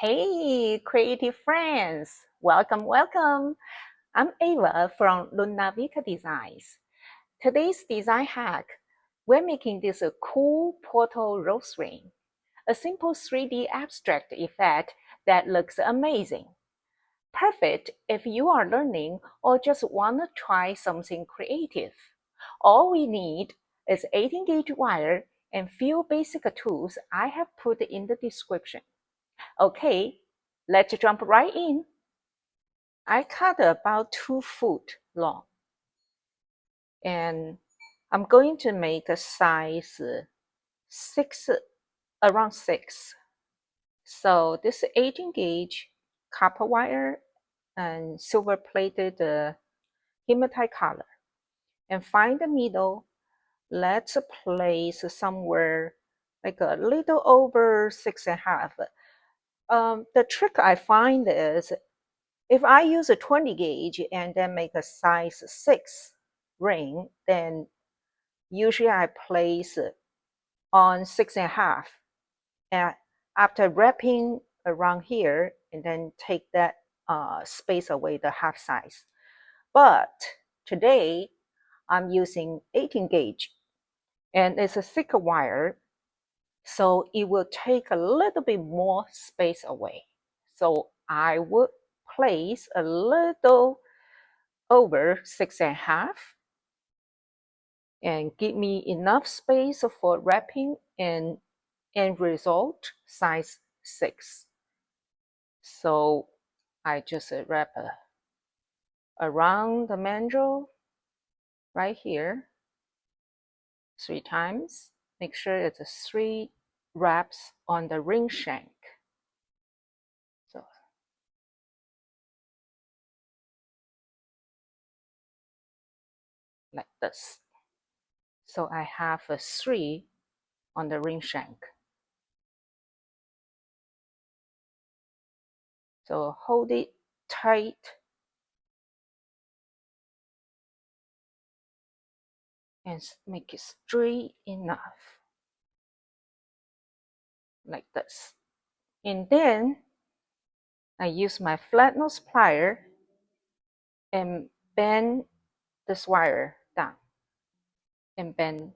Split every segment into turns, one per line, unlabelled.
Hey, creative friends! Welcome. I'm Ava from Luna Vika Designs. Today's design hack, we're making this a cool portal rose ring, a simple 3D abstract effect that looks amazing. Perfect if you are learning or just want to try something creative. All we need is 18-gauge wire and few basic tools I have put in the description. Okay, let's jump right in. I cut about 2 foot long and I'm going to make a size 6, around 6. So this 18-gauge copper wire and silver plated hematite color. And find the middle. Let's place somewhere like a little over 6.5. The trick I find is if I use a 20 gauge and then make a size 6 ring, then usually I place on 6.5. And after wrapping around here, and then take that space away, the half size. But today I'm using 18 gauge and it's a thicker wire, so it will take a little bit more space away. So I would place a little over 6.5 and give me enough space for wrapping and end result size 6. So I just wrap around the mandrel right here 3 times. Make sure it's 3 wraps on the ring shank. So like this. So I have a 3 on the ring shank. So hold it tight and make it straight enough, like this. And then I use my flat nose plier and bend this wire down and bend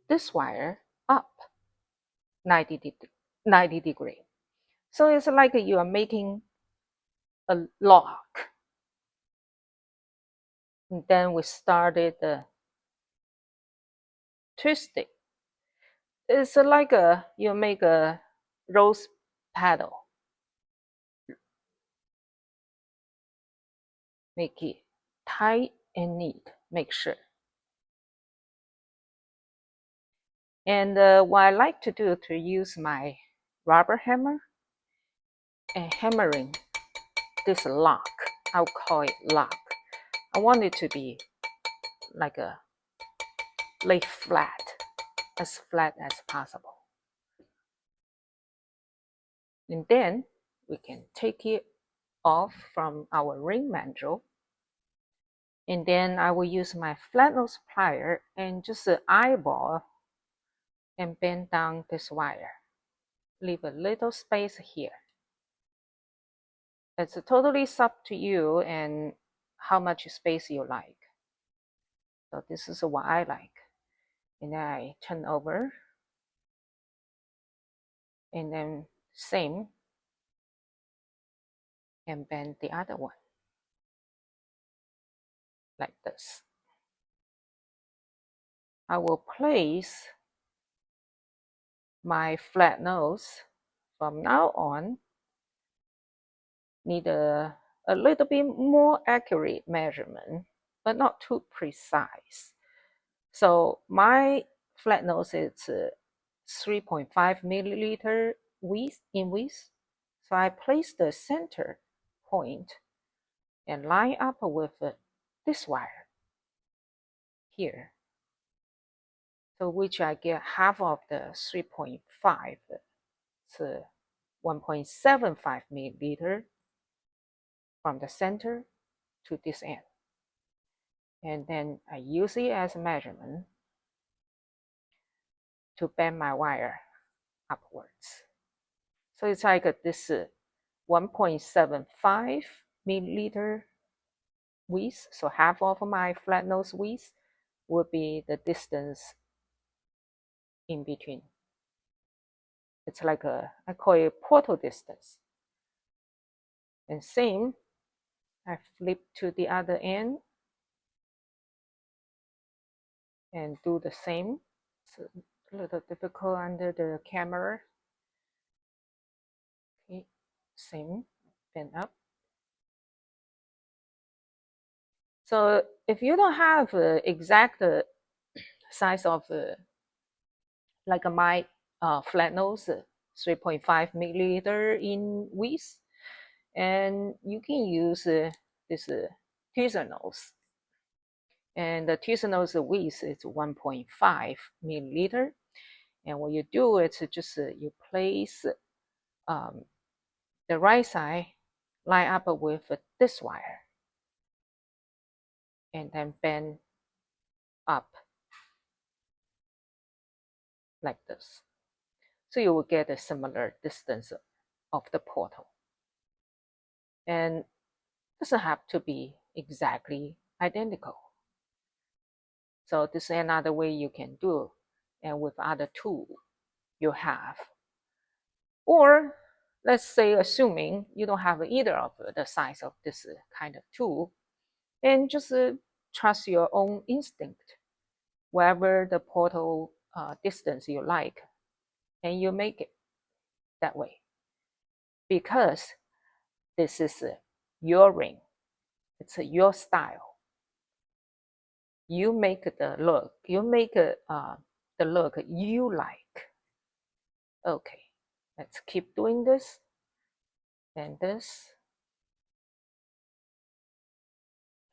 this wire up 90 degree. So it's like you are making a lock. And then we started the twisting. It's like you make a rose petal. Make it tight and neat, make sure. And what I like to do to use my rubber hammer and hammering this lock. I'll call it lock. I want it to be like a lay flat as possible. And then we can take it off from our ring mandrel. And then I will use my flat nose plier and just eyeball and bend down this wire. Leave a little space here. It's totally up to you and how much space you like. So this is what I like. And then I turn over. And then same. And bend the other one. Like this. I will place my flat nose from now on. Need a little bit more accurate measurement, but not too precise. So my flat nose is 3.5 milliliter width in width. So I place the center point and line up with this wire here. So which I get half of the 3.5, it's 1.75 milliliter from the center to this end. And then I use it as a measurement to bend my wire upwards. So it's like this 1.75 milliliter width. So half of my flat nose width would be the distance in between. It's like I call it portal distance. And same, I flip to the other end and do the same. It's a little difficult under the camera. Okay, same, bend up. So if you don't have exact size of like my flat nose, 3.5 milliliter in width, and you can use this tweezer nose. And the tweezer nose width is 1.5 milliliter. And what you do is just you place the right side line up with this wire and then bend up like this. So you will get a similar distance of the portal. And it doesn't have to be exactly identical. So this is another way you can do, and with other tool you have. Or let's say assuming you don't have either of the size of this kind of tool, and just trust your own instinct, wherever the portal distance you like, and you make it that way. Because this is your ring, it's your style. You make the look, you make the look you like. Okay, let's keep doing this and this.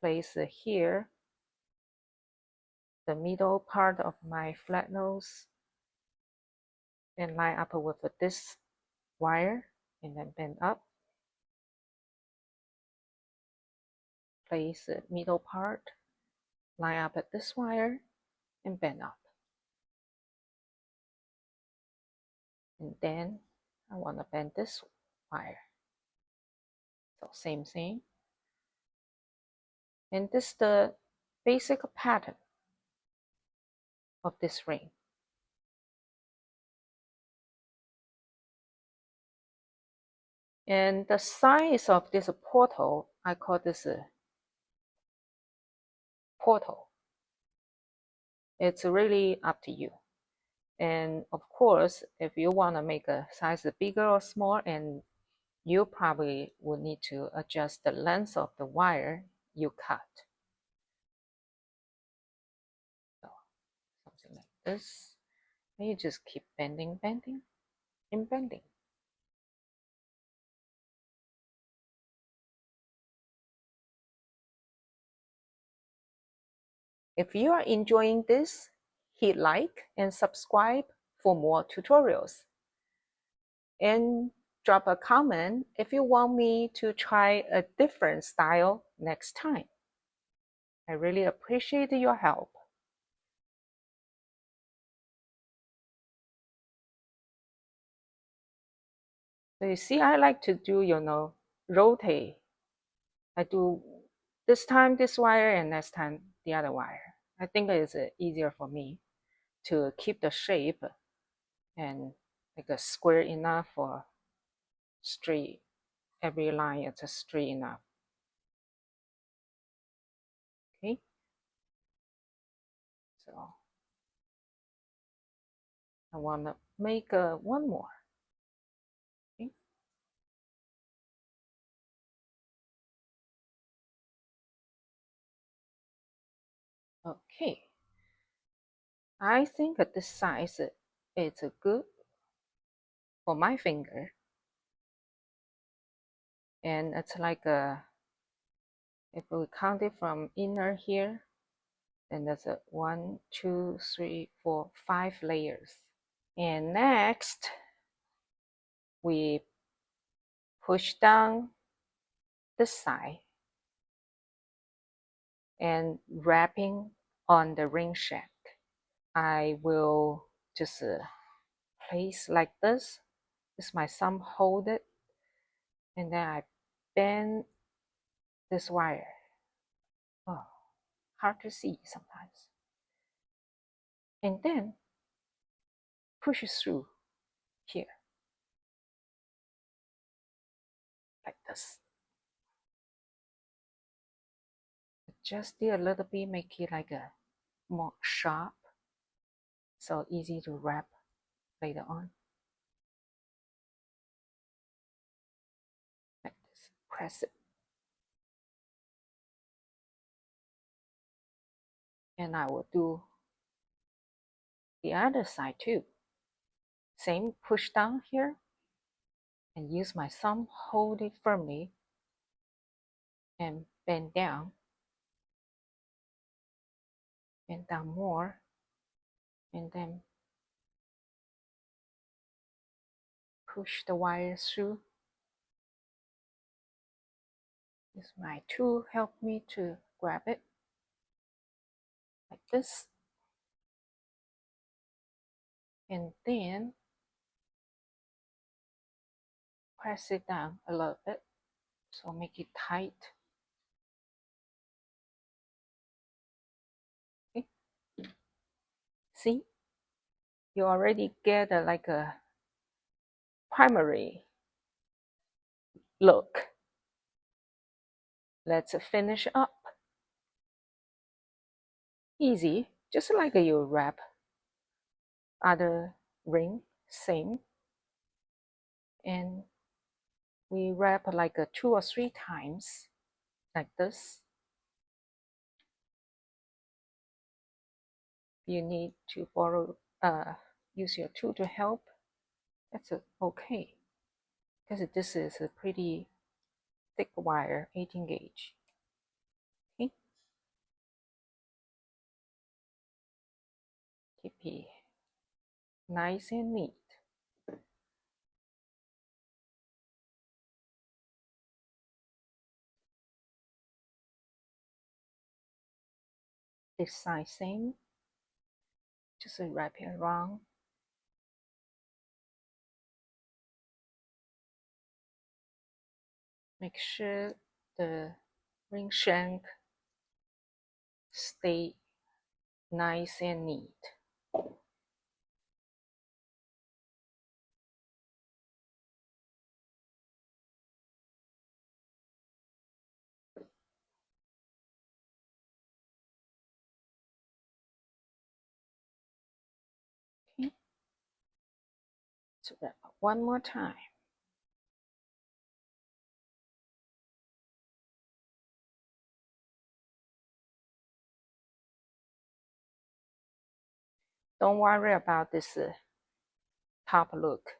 Place here the middle part of my flat nose and line up with this wire and then bend up. Place the middle part, line up at this wire and bend up. And then I want to bend this wire. So same thing. And this is the basic pattern of this ring. And the size of this portal, I call this a portal. It's really up to you. And of course, if you want to make a size bigger or small, and you probably will need to adjust the length of the wire you cut. So something like this. And you just keep bending, bending, and bending. If you are enjoying this, hit like and subscribe for more tutorials. And drop a comment if you want me to try a different style next time. I really appreciate your help. So you see, I like to do, rotate. I do this time this wire and next time the other wire. I think it's easier for me to keep the shape and like a square enough or straight. Every line is straight enough. Okay. So I want to make one more. Okay. Okay. I think that this size is good for my finger. And it's like if we count it from inner here, then that's 1, 2, 3, 4, 5 layers. And next, we push down this side and wrapping on the ring shaft. I will just place like this. This my thumb hold it And then I bend this wire. Oh, hard to see sometimes. And then push it through here, like this. Just do a little bit, make it like a more sharp, so easy to wrap later on. Like this, press it. And I will do the other side too. Same, push down here and use my thumb, hold it firmly and bend down more, and then push the wire through. This my tool help me to grab it like this, and then press it down a little bit, so make it tight. Okay. See, you already get like a primary look. Let's finish up. Easy, just like you wrap other ring, same. And we wrap like 2 or 3 times, like this. You need to borrow, use your tool to help. That's okay, because this is a pretty thick wire, 18 gauge. Okay, keep it nice and neat. This side same, just wrap it around. Make sure the ring shank stay nice and neat. Okay, so wrap up one more time. Don't worry about this top look.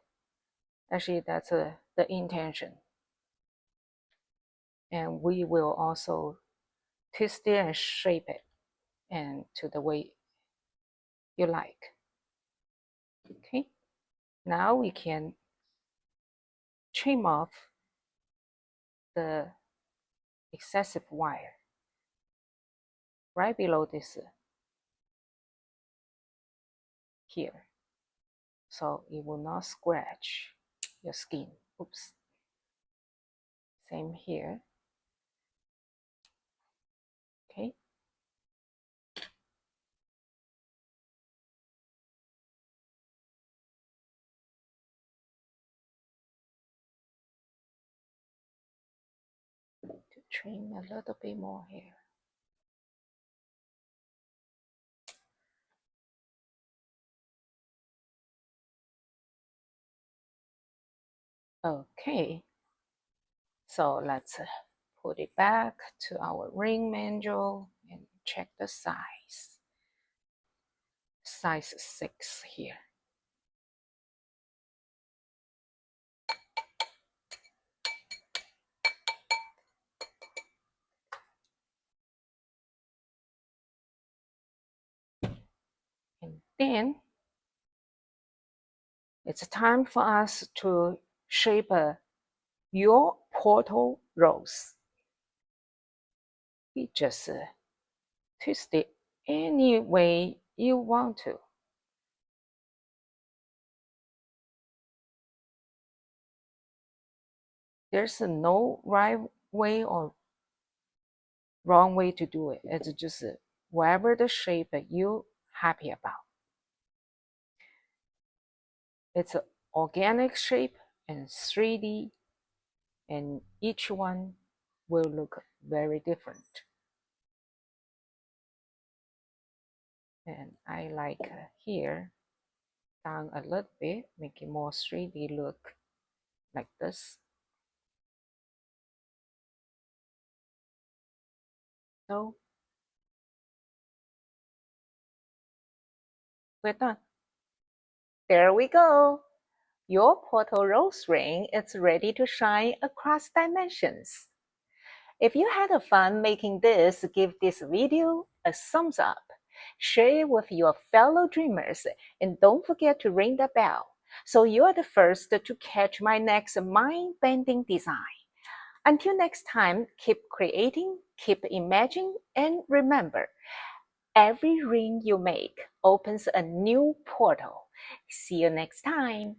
Actually, that's the intention. And we will also twist it and shape it and to the way you like. Okay, now we can trim off the excessive wire right below this here, so it will not scratch your skin. Oops. Same here. Okay. To trim a little bit more here. Okay, so let's put it back to our ring manual and check the size. Size 6 here. And then it's time for us to shape your portal rose. You just twist it any way you want to. There's no right way or wrong way to do it. It's just whatever the shape that you happy about. It's an organic shape and 3D, and each one will look very different. And I like here down a little bit, make it more 3D look like this. So we're done. There we go. Your portal rose ring is ready to shine across dimensions. If you had fun making this, give this video a thumbs up. Share it with your fellow dreamers and don't forget to ring the bell so you're the first to catch my next mind-bending design. Until next time, keep creating, keep imagining, and remember, every ring you make opens a new portal. See you next time.